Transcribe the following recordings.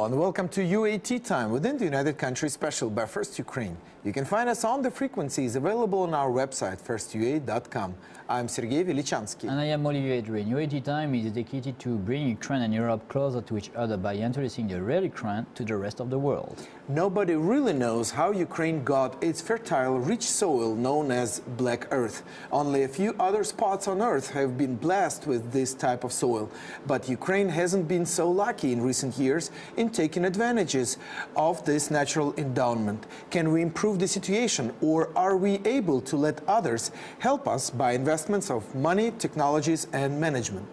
Hello and welcome to UAT Time within the United Countries Special by First Ukraine. You can find us on the frequencies available on our website, firstua.com. I'm Sergei Velichansky. And I am Olivier Drouin. UAT Time is dedicated to bringing Ukraine and Europe closer to each other by introducing the real Ukraine to the rest of the world. Nobody really knows how Ukraine got its fertile, rich soil known as Black Earth. Only a few other spots on Earth have been blessed with this type of soil. But Ukraine hasn't been so lucky in recent years in taking advantages of this natural endowment. Can we improve the situation, or are we able to let others help us by investments of money, technologies and management?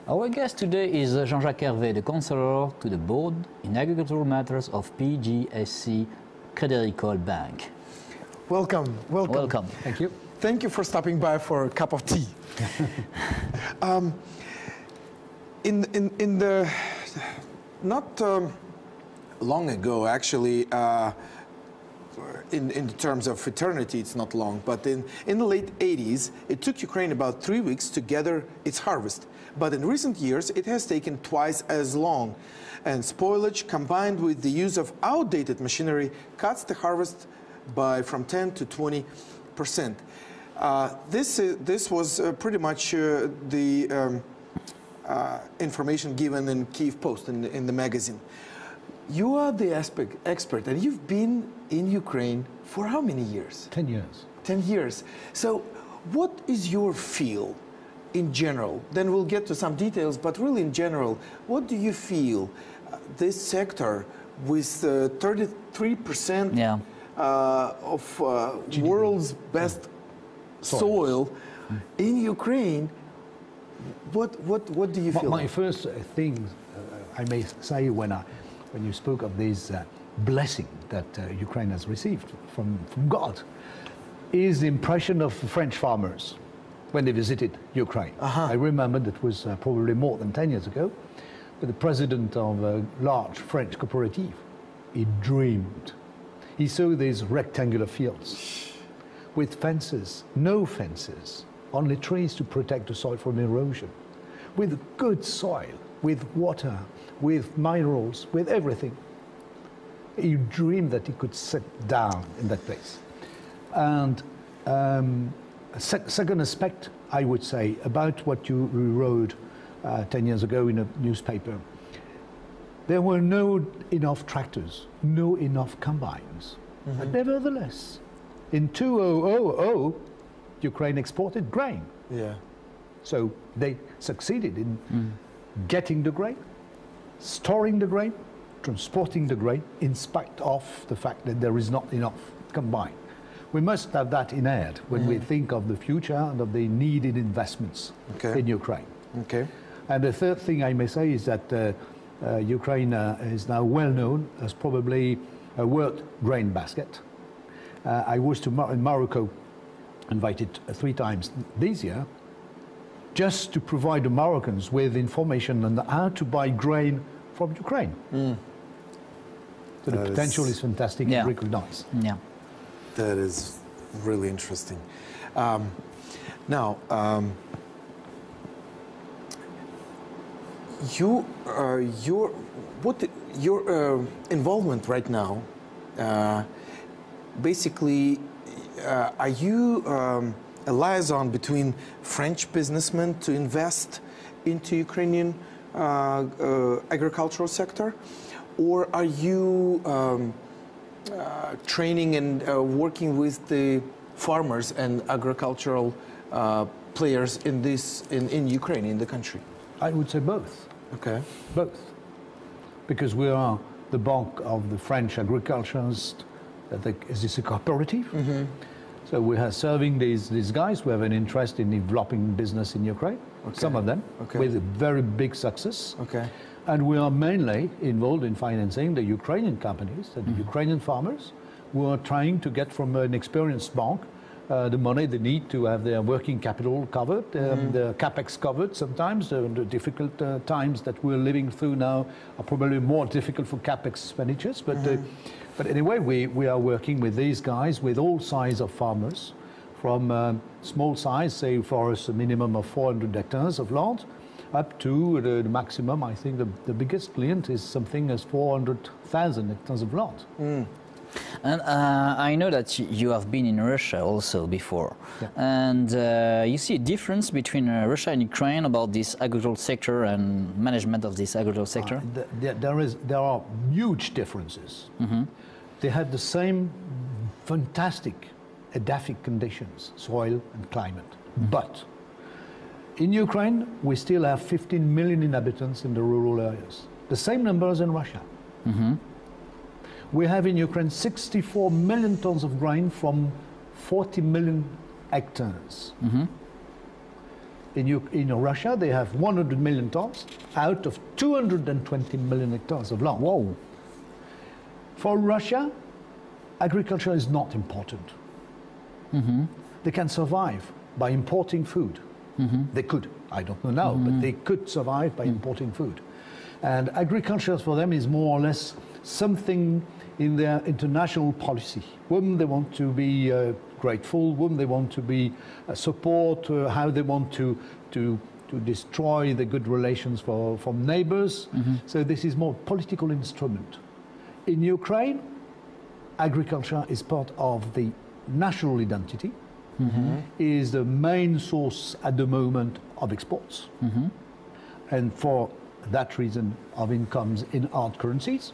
Our guest today is Jean-Jacques Yervе, the counselor to the board in agricultural matters of PGSC КРЕДІ Bank. Welcome, welcome. Welcome. Thank you. Thank you for stopping by for a cup of tea. In the not long ago, actually, in terms of eternity, it's not long, but in the late 80s, it took Ukraine about 3 weeks to gather its harvest. But in recent years, it has taken twice as long. And spoilage, combined with the use of outdated machinery, cuts the harvest by from 10 to 20%. This was pretty much the information given in Kyiv Post in the magazine. You are the expert, and you've been in Ukraine for how many years? 10 years. 10 years. So what is your feel in general? Then we'll get to some details, but really in general, what do you feel this sector with 33% of world's best soil in Ukraine, what do you feel? My first thing I may say when you spoke of this blessing that Ukraine has received from God is the impression of French farmers when they visited Ukraine. I remember that was probably more than 10 years ago, but the president of a large French cooperative, he dreamed. He saw these rectangular fields with fences, no fences, only trees to protect the soil from erosion, with good soil, with water, with minerals, with everything. He dreamed that he could sit down in that place. And second aspect, I would say, about what you wrote 10 years ago in a newspaper, there were no enough tractors, no enough combines. But nevertheless, in 2000, Ukraine exported grain. Yeah. So they succeeded in getting the grain, storing the grain, transporting the grain, in spite of the fact that there is not enough combine. We must have that in head when we think of the future and of the needed investments in Ukraine. Okay. And the third thing I may say is that Ukraine is now well known as probably a world grain basket. I was in Morocco, invited 3 times this year, just to provide the Moroccans with information on how to buy grain from Ukraine. So the potential is fantastic and recognized. Yeah. That is really interesting. Now, your involvement right now, basically, are you a liaison between French businessmen to invest into Ukrainian agricultural sector, or are you training and working with the farmers and agricultural players in Ukraine, in the country? I would say both. Okay. Both. Because we are the bank of the French agriculturists. Is this a cooperative? So we are serving these guys who have an interest in developing business in Ukraine, some of them, with a very big success. Okay. And we are mainly involved in financing the Ukrainian companies and the Ukrainian farmers who are trying to get from an experienced bank the money they need to have their working capital covered, the capex covered sometimes. The difficult times that we're living through now are probably more difficult for capex expenditures. But anyway, we are working with these guys, with all sizes of farmers, from small size, say for us a minimum of 400 hectares of land, up to the maximum. I think the biggest client is something as 400,000 hectares of land. And I know that you have been in Russia also before, Yeah. and you see a difference between Russia and Ukraine about this agricultural sector and management of this agricultural sector? There are huge differences. They have the same fantastic edaphic conditions, soil and climate. But in Ukraine, we still have 15 million inhabitants in the rural areas. The same numbers in Russia. We have in Ukraine 64 million tons of grain from 40 million hectares. In Russia, they have 100 million tons out of 220 million hectares of land. Whoa! For Russia, agriculture is not important. They can survive by importing food. They could, I don't know now, but they could survive by importing food. And agriculture for them is more or less something in their international policy, whom they want to be grateful, whom they want to be support, how they want to destroy the good relations from neighbors. So this is more political instrument. In Ukraine, agriculture is part of the national identity, is the main source at the moment of exports. And for that reason of incomes in hard currencies,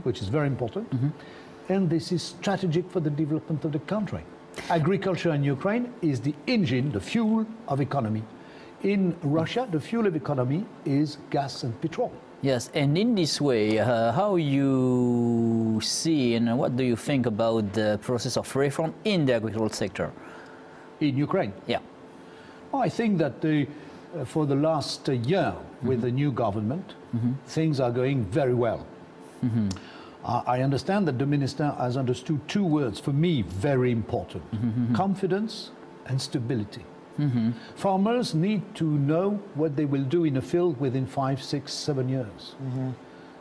which is very important. And this is strategic for the development of the country. Agriculture in Ukraine is the engine, the fuel of economy. In Russia, the fuel of economy is gas and petrol. Yes, and in this way, how you see and what do you think about the process of reform in the agricultural sector? In Ukraine? Yeah. I think that for the last year, with the new government, things are going very well. I understand that the minister has understood two words, for me, very important. Confidence and stability. Farmers need to know what they will do in a field within 5, 6, 7 years.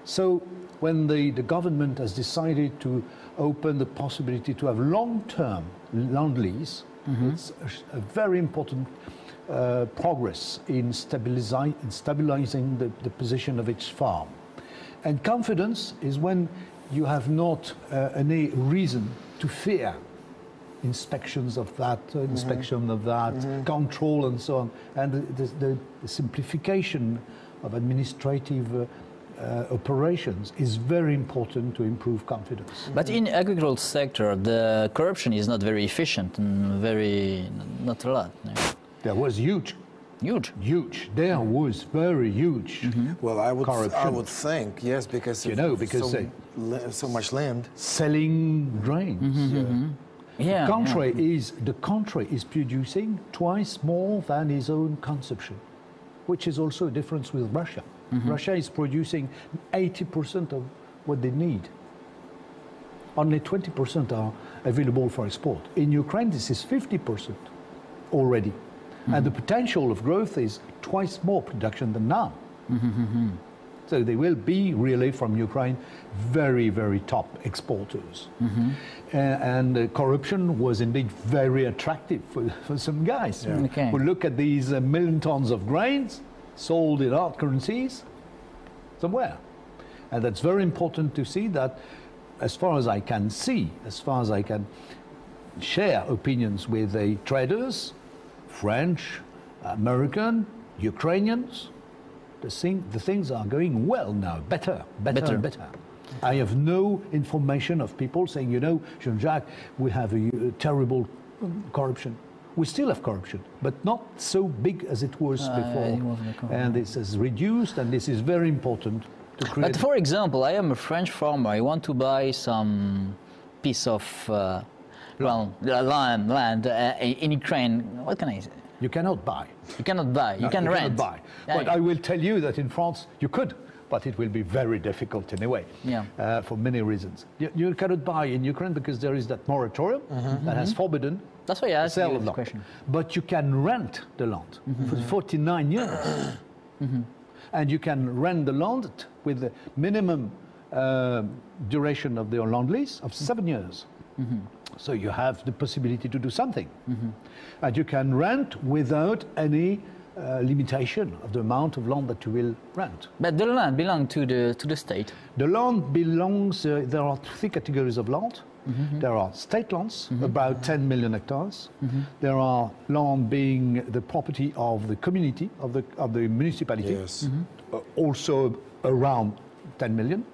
So when the government has decided to open the possibility to have long-term land lease, it's a very important progress in stabilizing the position of each farm. And confidence is when you have not any reason to fear inspections of that, inspection of that, control and so on. And the simplification of administrative operations is very important to improve confidence. But in agricultural sector, the corruption is not very efficient and not a lot. No? There was huge. Huge. There was very huge. Well, I corruption. would think, yes, because so much land. Selling grains. Yeah, the country is producing twice more than its own consumption, which is also a difference with Russia. Russia is producing 80% of what they need. Only 20% are available for export. In Ukraine, this is 50% already. And the potential of growth is twice more production than now. So they will be really from Ukraine very, very top exporters. And corruption was indeed very attractive for some guys who look at these million tons of grains sold in hard currencies somewhere. And that's very important to see that, as far as I can see, as far as I can share opinions with the traders, French, American, Ukrainians, the things are going well now, better and better. I have no information of people saying, you know, Jean-Jacques, we have a terrible corruption. We still have corruption, but not so big as it was before. And this has reduced, and this is very important to create. But for example, I am a French farmer. I want to buy some piece of land in Ukraine. What can I say? You cannot buy. You cannot buy. You can you rent. Cannot buy. But I will tell you that in France you could, but it will be very difficult anyway. For many reasons. You cannot buy in Ukraine because there is that moratorium that has forbidden. That's why I asked you the question. But you can rent the land for 49 years. And you can rent the land with the minimum duration of the land lease of 7 years. So you have the possibility to do something. And you can rent without any limitation of the amount of land that you will rent. But the land belongs to the state. The land belongs, there are three categories of land. There are state lands, about 10 million hectares. There are land being the property of the community, of the municipality, Yes. Also around 10 million.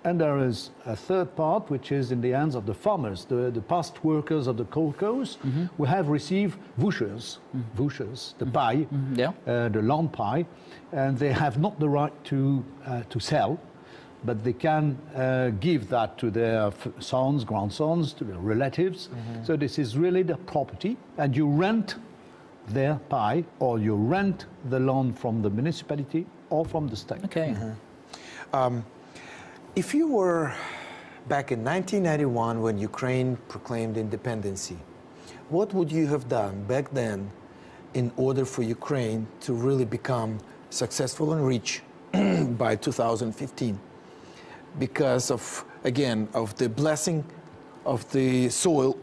And there is a third part, which is in the hands of the farmers, the past workers of the coal coast, who have received vouchers, the pie, the land pie, and they have not the right to sell, but they can give that to their sons, grandsons, to their relatives. So this is really the property, and you rent their pie, or you rent the land from the municipality or from the state. Okay. If you were back in 1991 when Ukraine proclaimed independence, what would you have done back then in order for Ukraine to really become successful and rich by 2015? Because of, again, of the blessing of the soil,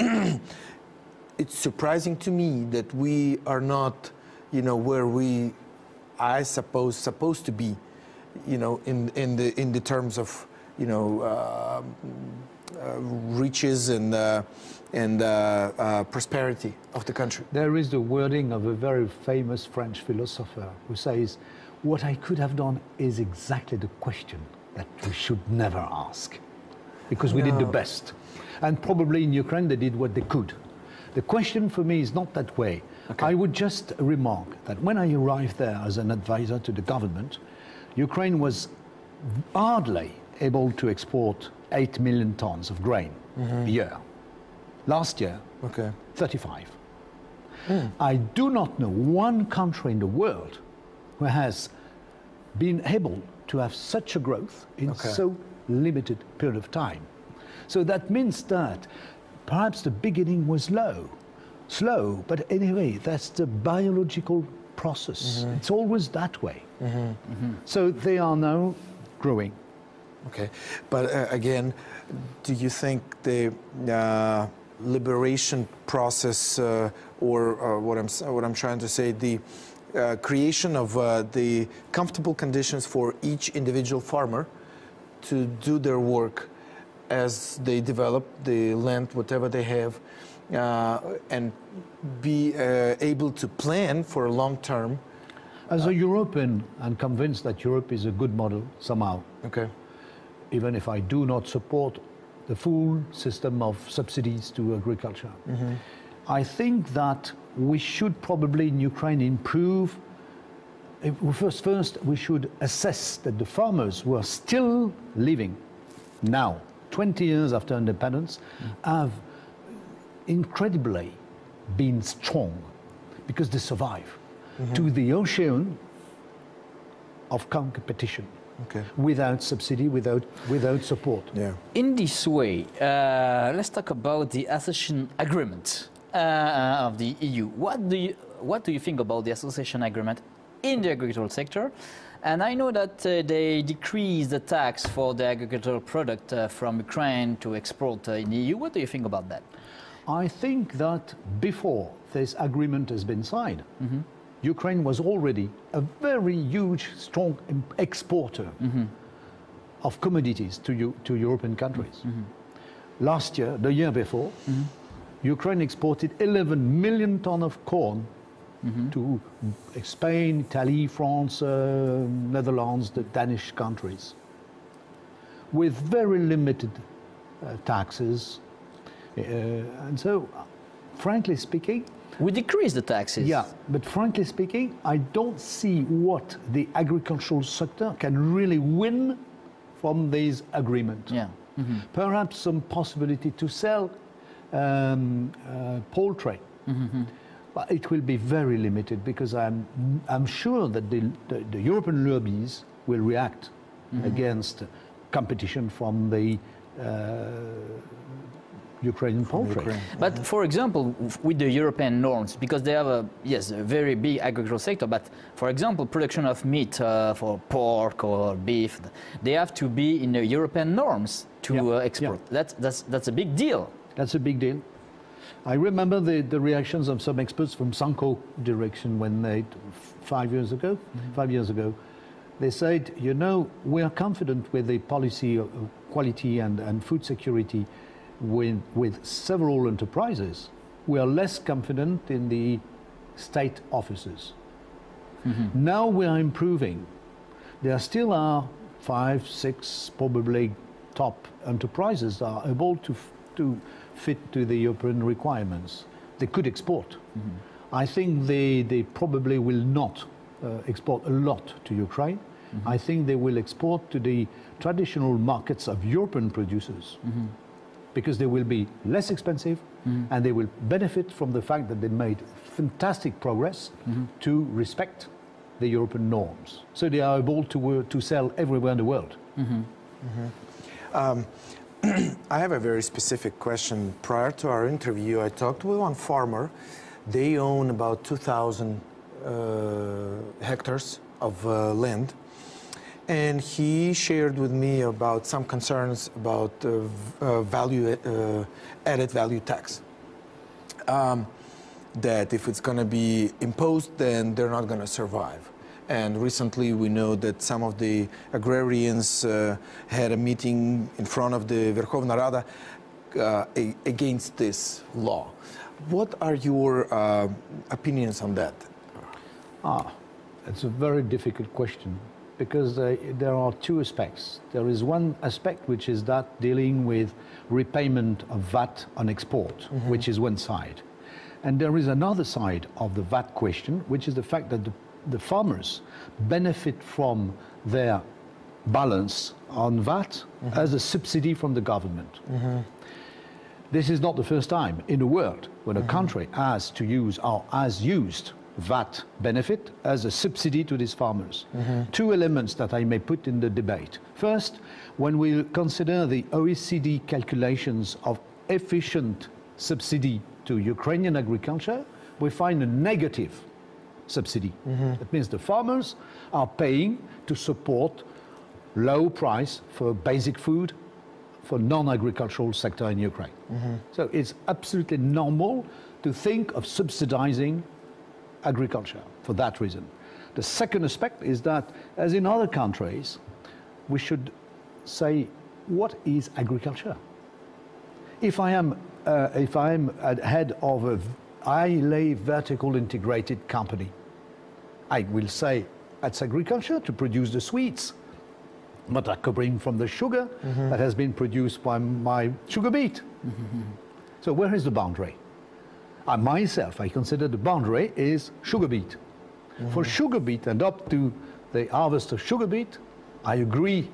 it's surprising to me that we are not, you know, where we, I suppose, supposed to be, you know, in the terms of, you know, riches and prosperity of the country. There is the wording of a very famous French philosopher who says, what I could have done is exactly the question that we should never ask, because we did the best. And probably in Ukraine they did what they could. The question for me is not that way. Okay. I would just remark that when I arrived there as an advisor to the government, Ukraine was hardly able to export 8 million tons of grain a year. Last year, 35. I do not know one country in the world who has been able to have such a growth in so limited period of time. So that means that perhaps the beginning was slow, but anyway, that's the biological process. It's always that way. So they are now growing. Okay, but again, do you think the liberation process, or what I'm trying to say, the creation of the comfortable conditions for each individual farmer to do their work as they develop the land, whatever they have, and be able to plan for a long term? As a European, I'm convinced that Europe is a good model somehow. Okay. Even if I do not support the full system of subsidies to agriculture. I think that we should probably in Ukraine improve. First, we should assess that the farmers who are still living now, 20 years after independence, have incredibly been strong because they survive to the ocean of competition. Without subsidy, without support. Yeah. In this way, let's talk about the association agreement of the EU. What do you think about the association agreement in the agricultural sector? And I know that they decreased the tax for the agricultural product from Ukraine to export in the EU. What do you think about that? I think that before this agreement has been signed, Ukraine was already a very huge, strong exporter of commodities to European countries. Last year, the year before, Ukraine exported 11 million tons of corn to Spain, Italy, France, Netherlands, the Danish countries, with very limited taxes. And so, frankly speaking, we decrease the taxes. Yeah, but frankly speaking, I don't see what the agricultural sector can really win from this agreement. Yeah. Perhaps some possibility to sell poultry, but it will be very limited because I'm sure that the European lobbies will react against competition from the Ukrainian poultry. But for example, with the European norms, because they have a very big agricultural sector, but for example, production of meat for pork or beef, they have to be in the European norms to export. That's a big deal. That's a big deal. I remember the reactions of some experts from Sanko direction when they, 5 years ago, 5 years ago, they said, you know, we are confident with the policy of quality and food security with several enterprises. We are less confident in the state offices. Now we are improving. There still are 5, 6 probably top enterprises that are able to fit to the European requirements. They could export. I think they probably will not export a lot to Ukraine. I think they will export to the traditional markets of European producers because they will be less expensive and they will benefit from the fact that they made fantastic progress to respect the European norms. So they are able to sell everywhere in the world. I have a very specific question. Prior to our interview, I talked with one farmer. They own about 2,000 hectares of land. And he shared with me about some concerns about added value tax. That if it's going to be imposed, then they're not going to survive. And recently we know that some of the agrarians had a meeting in front of the Verkhovna Rada against this law. What are your opinions on that? It's a very difficult question because there are two aspects. There is one aspect which is that dealing with repayment of VAT on export, which is one side. And there is another side of the VAT question, which is the fact that the farmers benefit from their balance on VAT as a subsidy from the government. This is not the first time in the world when a country has to use or has used VAT benefit as a subsidy to these farmers. Two elements that I may put in the debate. First, when we consider the OECD calculations of efficient subsidy to Ukrainian agriculture, we find a negative subsidy. That means the farmers are paying to support low price for basic food for non-agricultural sector in Ukraine. So it's absolutely normal to think of subsidizing agriculture for that reason. The second aspect is that, as in other countries, we should say, what is agriculture? If I am at head of a highly vertical integrated company, I will say that's agriculture to produce the sweets, but I could bring from the sugar that has been produced by my sugar beet. So where is the boundary? Myself, I consider the boundary is sugar beet. For sugar beet and up to the harvest of sugar beet, I agree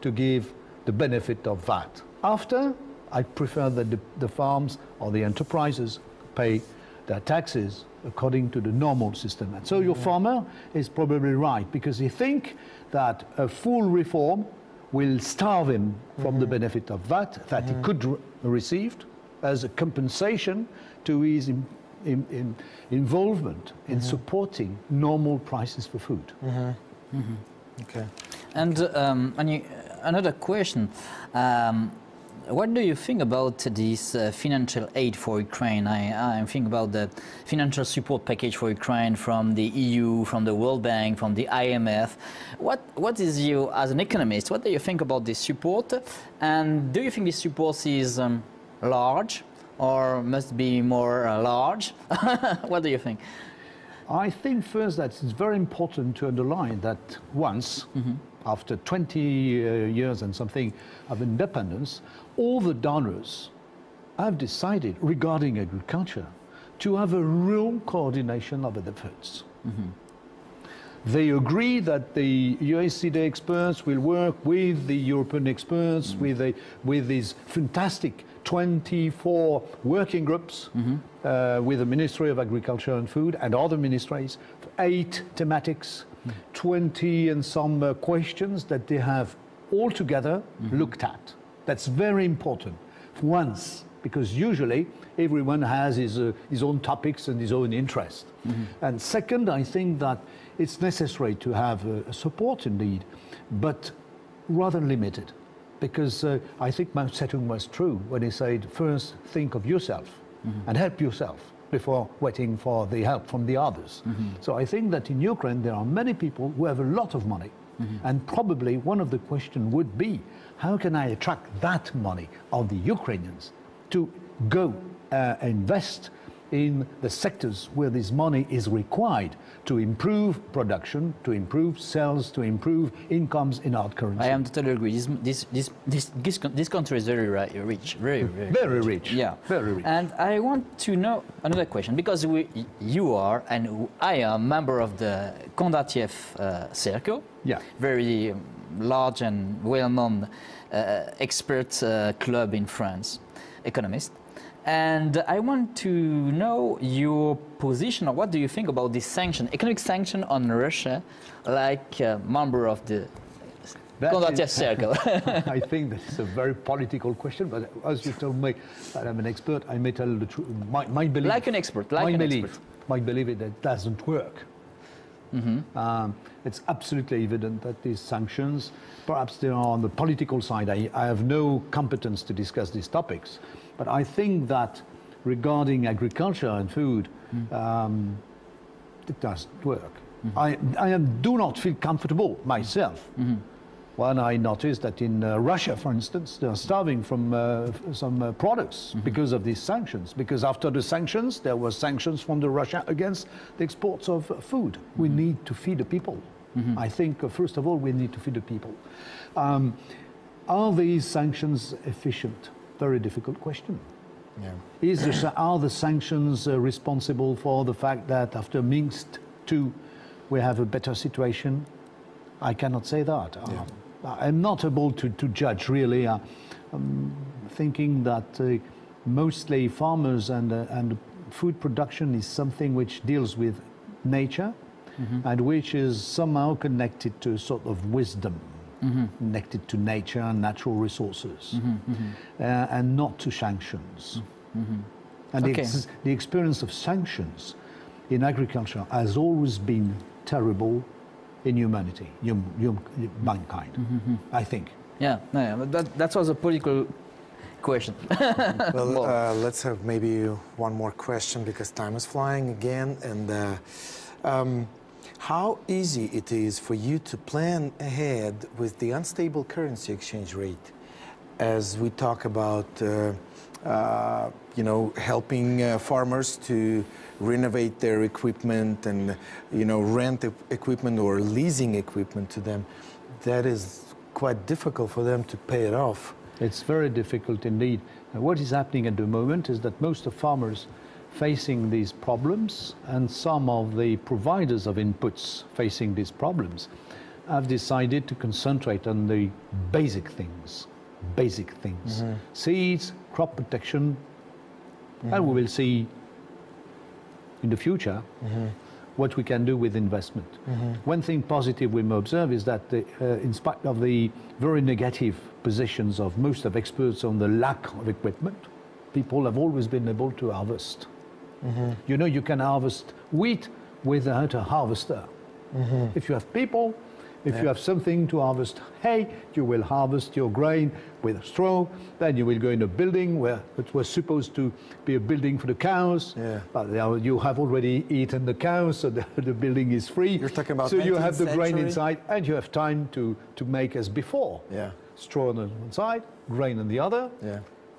to give the benefit of VAT. After, I prefer that the farms or the enterprises pay their taxes according to the normal system. And so your farmer is probably right, because he thinks that a full reform will starve him from the benefit of VAT that he could receive as a compensation to his involvement in supporting normal prices for food. Okay. And another question. What do you think about this financial aid for Ukraine? I'm thinking about the financial support package for Ukraine from the EU, from the World Bank, from the IMF. What is you, as an economist, what do you think about this support? And do you think this support is large or must be more large? What do you think? I think first that it's very important to underline that once, after 20 years and something of independence, all the donors have decided regarding agriculture to have a real coordination of the efforts. They agree that the OECD experts will work with the European experts, with these fantastic 24 working groups with the Ministry of Agriculture and Food and other ministries, 8 thematics, 20 and some questions that they have all together looked at. That's very important once, because usually everyone has his own topics and his own interest. And second, I think that it's necessary to have a support indeed, but rather limited. Because I think Mao Zedong was true when he said, first think of yourself and help yourself before waiting for the help from the others. So I think that in Ukraine there are many people who have a lot of money, and probably one of the questions would be, how can I attract that money of the Ukrainians to go invest in the sectors where this money is required to improve production, to improve sales, to improve incomes in our currency. I am totally agree. This country is very rich, very rich. Yeah, very rich. And I want to know another question, because you are and I am member of the Kondratiev Circle. Yeah. Very large and well-known expert club in France, economist. And I want to know your position, or what do you think about this sanction, economic sanction on Russia, like a member of the Kondratiev Circle? I think that is a very political question, but as you told me that I'm an expert, I may tell the truth. My belief, like an expert, like an expert. My belief is that it doesn't work. It's absolutely evident that these sanctions, perhaps they are on the political side. I have no competence to discuss these topics. But I think that regarding agriculture and food, it doesn't work. I do not feel comfortable myself when I notice that in Russia, for instance, they are starving from some products because of these sanctions. Because after the sanctions, there were sanctions from Russia against the exports of food. We need to feed the people. I think, first of all, we need to feed the people. Are these sanctions efficient? Very difficult question. Yeah. Are the sanctions responsible for the fact that after Minsk II we have a better situation? I cannot say that. Yeah. I'm not able to judge really. I'm thinking that mostly farmers and food production is something which deals with nature and which is somehow connected to a sort of wisdom. Connected to nature and natural resources, and not to sanctions. And the experience of sanctions in agriculture has always been terrible in humanity, mankind, I think. Yeah, but that was a political question. Well, let's have maybe one more question, because time is flying again. And how easy it is for you to plan ahead with the unstable currency exchange rate, as we talk about, helping farmers to renovate their equipment and, rent equipment or leasing equipment to them? That is quite difficult for them to pay it off. It's very difficult indeed. And what is happening at the moment is that most of farmers facing these problems, and some of the providers of inputs facing these problems, have decided to concentrate on the basic things. Seeds, crop protection, and we will see in the future what we can do with investment. One thing positive we may observe is that in spite of the very negative positions of most of experts on the lack of equipment, people have always been able to harvest. You can harvest wheat without a harvester. If you have people, if you have something to harvest hay, you will harvest your grain with straw. Then you will go in a building where it was supposed to be a building for the cows. But you have already eaten the cows, so the building is free. You're talking about so you have the century? grain inside, and you have time to make as before. Straw on one side, grain on the other,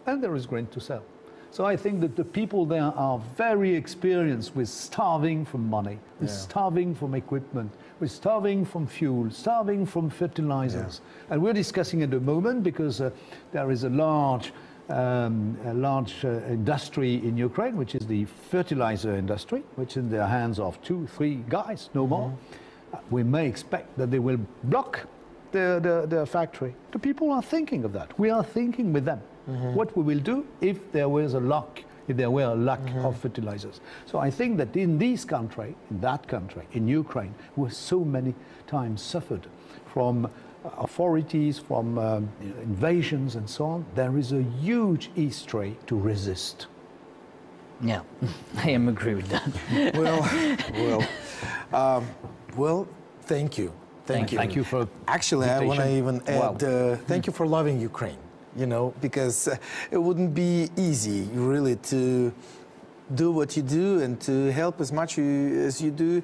and there is grain to sell. So I think that the people there are very experienced with starving from money, with starving from equipment, with starving from fuel, starving from fertilizers. And we're discussing at the moment, because there is a large industry in Ukraine, which is the fertilizer industry, which is in the hands of 2-3 guys, no more. We may expect that they will block their factory. The people are thinking of that. We are thinking with them. What we will do if there were a lack of fertilizers. So I think that in this country, in that country, in Ukraine, who has so many times suffered from authorities, from invasions and so on, there is a huge history to resist. Yeah, I am agree with that. Well, thank you. Thank you. Thank you for Actually, I want to even add, thank you for loving Ukraine. you know, because it wouldn't be easy, really, to do what you do and to help as much as you do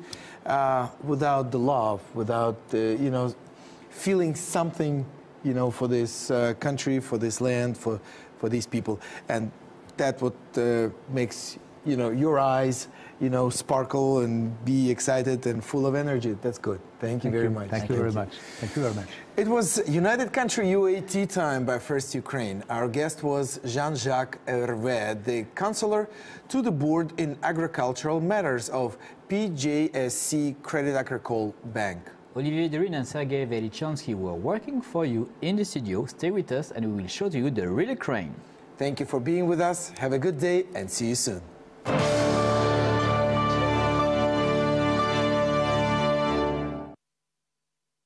without the love, without, you know, feeling something, you know, for this country, for this land, for these people. And that's what makes, you know, your eyes, you know, sparkle and be excited and full of energy. That's good. Thank you very much. Thank you very much. Thank you very much. It was United Country UAT time by First Ukraine. Our guest was Jacques Yervе, the counselor to the board in agricultural matters of PJSC Credit Agricole Bank. Olivier Durin and Sergei Velichansky were working for you in the studio. Stay with us and we will show to you the real Ukraine. Thank you for being with us. Have a good day and see you soon.